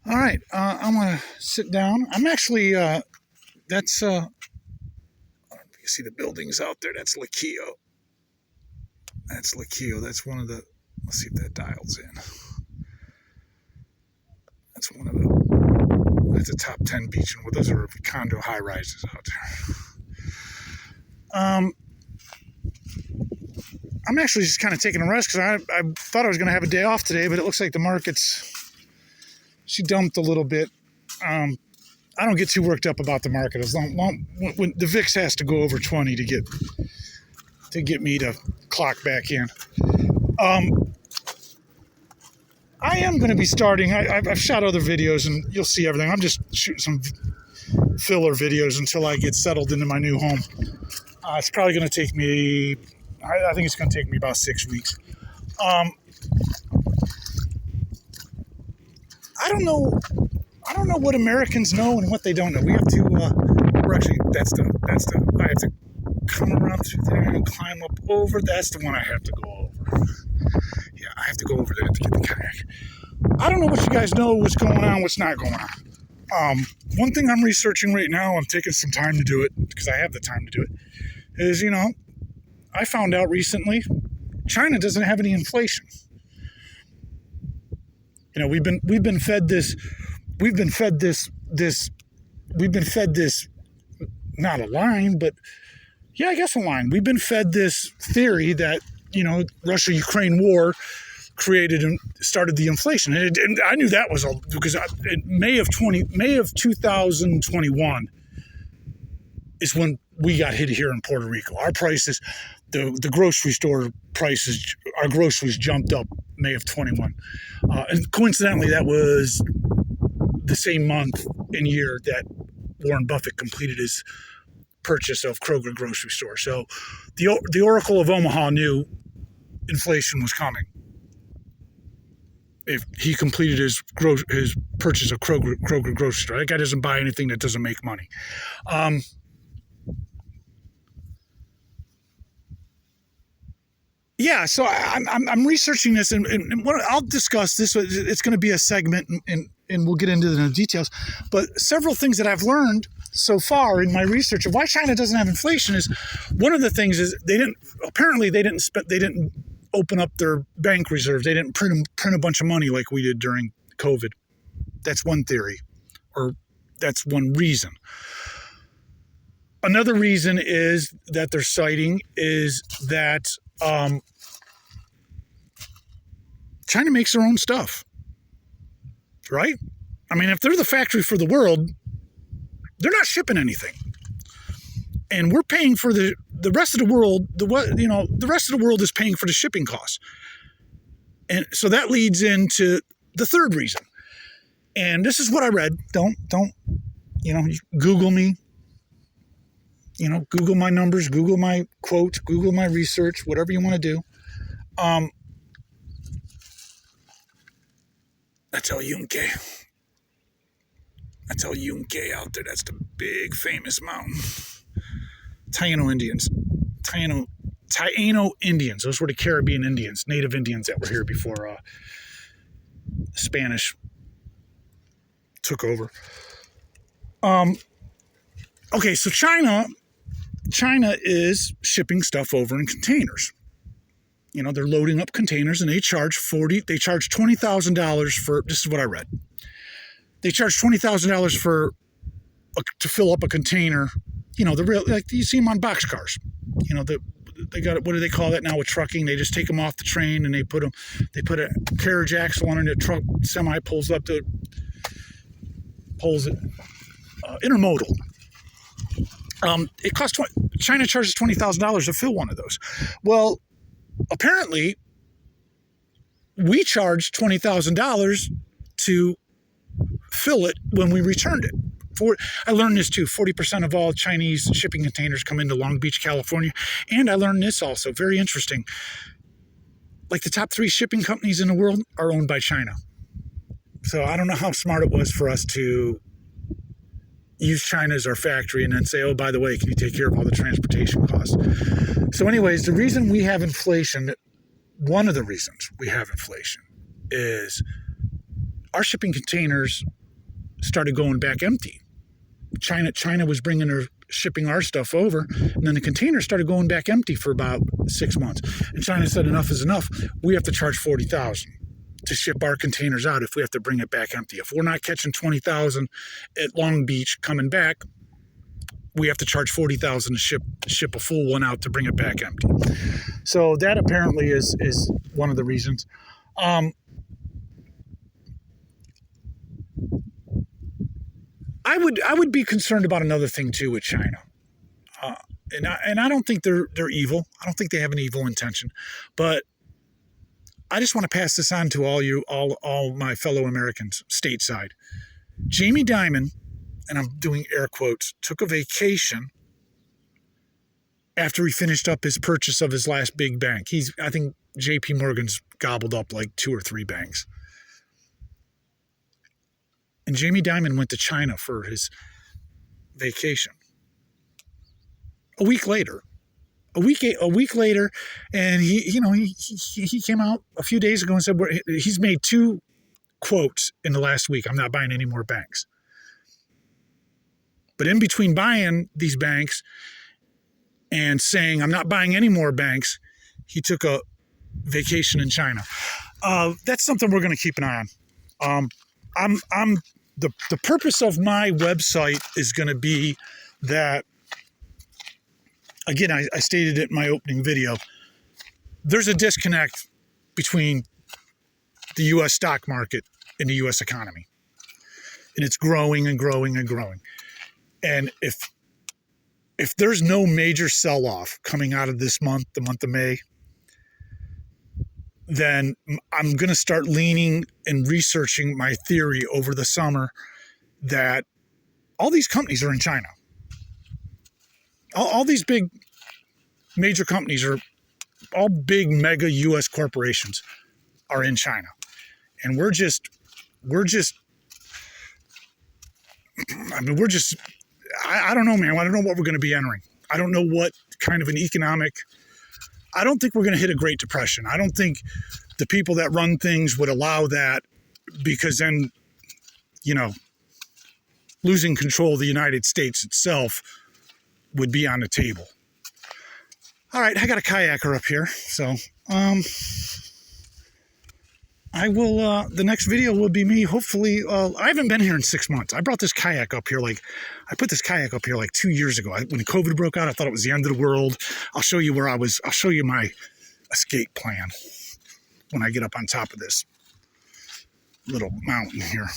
All right, I'm gonna sit down. I'm actually that's you see the buildings out there. That's Lakio. That's Lakio. That's one of the. Let's see if that dials in. That's one of the. That's a top 10 beach, and those are condo high rises out there. I'm actually just kind of taking a rest because I thought I was going to have a day off today, but it looks like the market's. She dumped a little bit. I don't get too worked up about the market as long when the VIX has to go over 20 to get me to clock back in. I am going to be starting. I've shot other videos and you'll see everything. I'm just shooting some filler videos until I get settled into my new home. It's probably going to take me. I think it's going to take me about 6 weeks. I don't know what Americans know and what they don't know. We have to. We're actually. That's the. I have to come around through there and climb up over. That's the one I have to go over. Yeah, I have to go over there to get the kayak. I don't know what you guys know. What's going on? What's not going on? One thing I'm researching right now. I'm taking some time to do it because I have the time to do it. Is I found out recently, China doesn't have any inflation. We've been fed this not a line, but yeah, I guess a line. We've been fed this theory that Russia-Ukraine war created and started the inflation, and I knew that was because in May of 2021 is when we got hit here in Puerto Rico. Our prices, the grocery store prices, our groceries jumped up May of 21. And coincidentally, that was the same month and year that Warren Buffett completed his purchase of Kroger grocery store. So the Oracle of Omaha knew inflation was coming. If he completed his purchase of Kroger grocery store, that guy doesn't buy anything that doesn't make money. Yeah, so I'm researching this, and what I'll discuss this. It's going to be a segment, and we'll get into the details. But several things that I've learned so far in my research of why China doesn't have inflation is one of the things is they didn't open up their bank reserves. They didn't print a bunch of money like we did during COVID. That's one theory, or that's one reason. Another reason is that they're citing is that China makes their own stuff, right? I mean, if they're the factory for the world, they're not shipping anything, and we're paying for the rest of the world. The rest of the world is paying for the shipping costs, and so that leads into the third reason. And this is what I read. Don't Google me. Google my numbers, Google my quotes, Google my research, whatever you want to do. That's El Yunque. That's El Yunque out there. That's the big famous mountain. Taino Indians. Taino Indians. Those were the Caribbean Indians, native Indians that were here before Spanish took over. Okay, so China is shipping stuff over in containers. They're loading up containers, and they charge $20,000 for, this is what I read. They charge $20,000 to fill up a container. The real, like you see them on boxcars. They got, what do they call that now with trucking? They just take them off the train and they put a carriage axle on it, and the truck semi pulls it. Intermodal. China charges $20,000 to fill one of those. Well, apparently, we charged $20,000 to fill it when we returned it. I learned this too. 40% of all Chinese shipping containers come into Long Beach, California. And I learned this also, very interesting. Like the top 3 shipping companies in the world are owned by China. So I don't know how smart it was for us to use China as our factory and then say, oh, by the way, can you take care of all the transportation costs? So anyways, the reason we have inflation, one of the reasons we have inflation is our shipping containers started going back empty. China was shipping our stuff over, and then the containers started going back empty for about 6 months. And China said, enough is enough. We have to charge $40,000 to ship our containers out if we have to bring it back empty. If we're not catching 20,000 at Long Beach coming back, we have to charge $40,000 to ship a full one out to bring it back empty. So that apparently is one of the reasons. I would be concerned about another thing too with China, and I don't think they're evil. I don't think they have an evil intention, but I just want to pass this on to all my fellow Americans stateside. Jamie Dimon, and I'm doing air quotes, took a vacation after he finished up his purchase of his last big bank. I think J.P. Morgan's gobbled up like 2 or 3 banks. And Jamie Dimon went to China for his vacation. A week later, and he came out a few days ago and said he's made 2 quotes in the last week. I'm not buying any more banks. But in between buying these banks and saying I'm not buying any more banks, he took a vacation in China. That's something we're going to keep an eye on. The purpose of my website is going to be that, again, I stated it in my opening video, there's a disconnect between the U.S. stock market and the U.S. economy. And it's growing and growing and growing. And if there's no major sell-off coming out of this month, the month of May, then I'm going to start leaning and researching my theory over the summer that all these companies are in China. All these big major companies all big mega U.S. corporations are in China. And we're just, I don't know, man. I don't know what we're going to be entering. I don't know what kind of an economic, I don't think we're going to hit a Great Depression. I don't think the people that run things would allow that, because then, losing control of the United States itself would be on the table. All right, I got a kayaker up here. So, I will, the next video will be me, hopefully, I haven't been here in 6 months. I brought this kayak up here, I put this kayak up here 2 years ago. When COVID broke out, I thought it was the end of the world. I'll show you I'll show you my escape plan when I get up on top of this little mountain here.